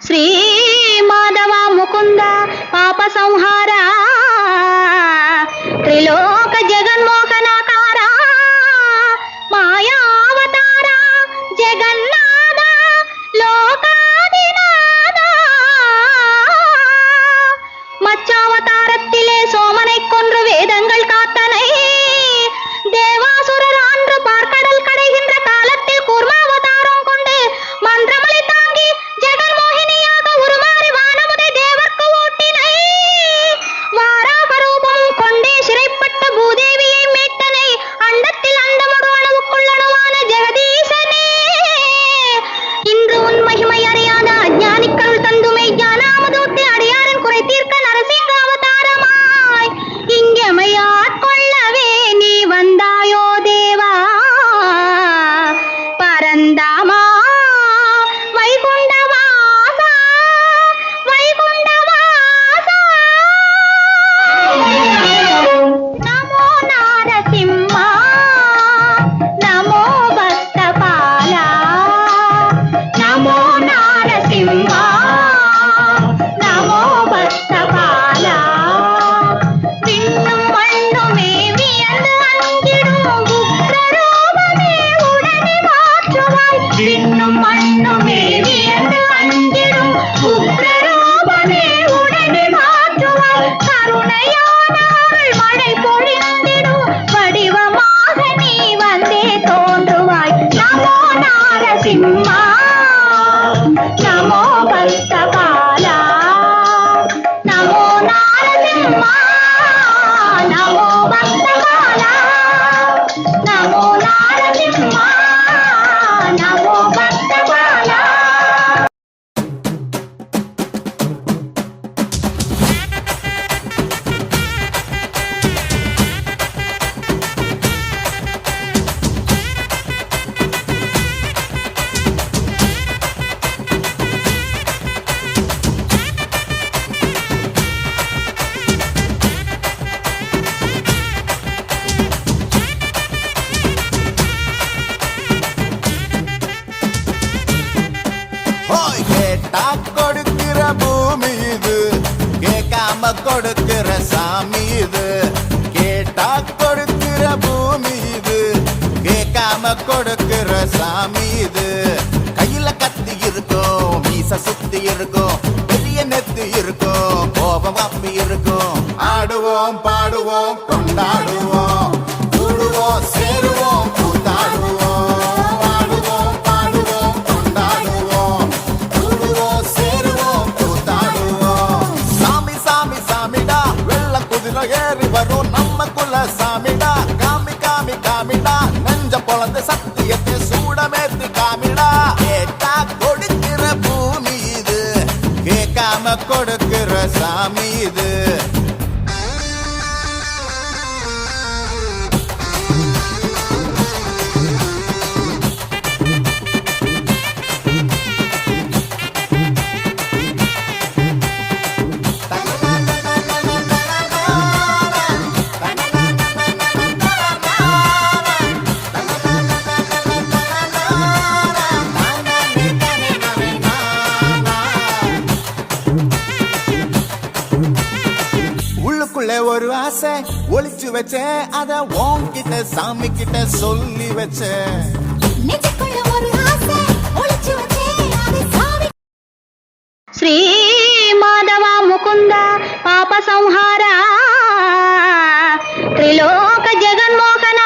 శ్రీ మాధవ ముకుంద పాప సంహార త్రిలోక జగన్మోహనాకార మాయావతార జగన్నాథ లోకాదినాథ மச்சாவதாரத்திலே சோமனை கொன்று வேதங்கள் காத்தனை தேவாசுரர் ஆன்று பார்க்கடல் கடைகின்ற காலத்தில் கூர்மாவதாரம் கொண்டு மன்றமலை தாங்கி ஜெகன்மோகினியாக உருமாறி வானமுதை தேவர்க்கு ஓட்டினை வாராக ரூபம் கொண்டே சிறைப்பட்ட பூதேவியை மீட்டனை அண்டத்தில் அண்டமொரு அணுவுக்குள் அணுவான ஜெகதீசனே இன்று உன் மகிமை அறியாத அஞ்ஞானிக்கள் தந்துமை ஞானாமதூட்டி அடியாரின் குறை தீர்க்க நரசிங்க அவதாரமாய் இங்கெமையாட்கொள்ளவே நீ வந்தாயோ தேவா பரந்தாமா வைகுண்டவாசா வைகுண்டவாசா நமோ நாரசிம்மா நமோ பக்தபாலா நமோ நாரசிம்மா நமோ பக்தபாலா விண்ணும் மண்ணுமே வியந்து அஞ்சிடும் உக்ரரூபமே உடனே மாற்றுவாய் விண்ணும் மண்ணுமே வியந்து அஞ்சிடும் உக்ரரூபமே உடனே மாற்றுவாய் கருணையானால் மழை பொழிந்திடும் வடிவமாக நீ வந்தே தோன்றுவாய் நமோ நாரசிம்மா நமோ பக்தபாலா நமோ நாரசிம்மா நமோ பக்தபாலா நமோ நாரசிம்மா நமோ பக்தபாலா கேட்டா கொடுக்கிற பூமி இது கேட்காம கொடுக்கிற சாமி இது கேட்டா கொடுக்கிற பூமி இது கேட்காம கொடுக்கிற சாமி இது கையில கத்தி இருக்கும் மீச சுத்தி இருக்கும் பெரிய நெத்தி இருக்கும் கோபம் அப்பி இருக்கும் ஆடுவோம் பாடுவோம் கொண்டாடுவோம் கூடுவோம் சேருவோம் கூத்தாடுவோம் ஆடுவோம் பாடுவோம் கொண்டாடுவோம் கூடுவோம் சேருவோம் கூத்தாடுவோம் சாமி சாமி சாமிடா வெள்ள குதிரை ஏறி வரும் நம்ம குல சாமிடா காமி காமி காமிடா நெஞ்ச பொழந்து சத்தியத்தை சூடமேத்தி காமிடா கேட்டா கொடுக்கிற பூமி இது கேட்காம கொடுக்கிற சாமி இது உள்ளுக்குள்ளே ஒரு ஆசை ஒளிச்சு வச்சேன் அத உன்கிட்ட சாமி கிட்ட சொல்லி வச்சேன் நெஞ்சுக்குள்ள ஒரு ஆசை ஒளிச்சு வச்சேன் அதை சாமி శ్రీ మాధవ ముకుంద పాప సంహార త్రిలోక జగన్మోహన